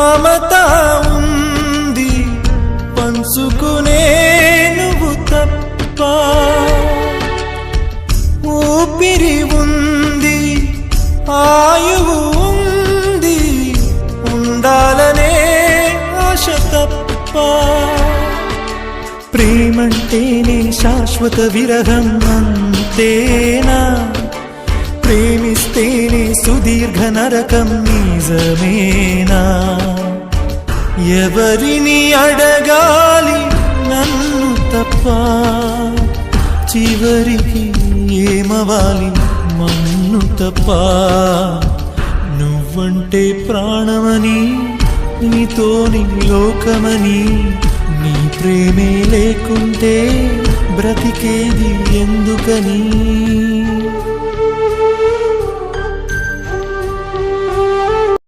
మమత ఉంది పంచుకునే నువ్వు తప్ప, ఊపిరి ఉంది ఆయువు ఉంది ఉండాలనే ఆశ తప్ప. ప్రేమంటేనే శాశ్వత విరహం అంతేనా, ప్రేమిస్తేనే సుదీర్ఘ నరకం నిజమేనా? ఎవరిని అడగాలి నన్ను తప్ప, చివరికి ఏమవాలి మన్ను తప్ప. నువ్వంటే ప్రాణమని నీతోని లోకమని, నీ ప్రేమే లేకుంటే బ్రతికేది ఎందుకని?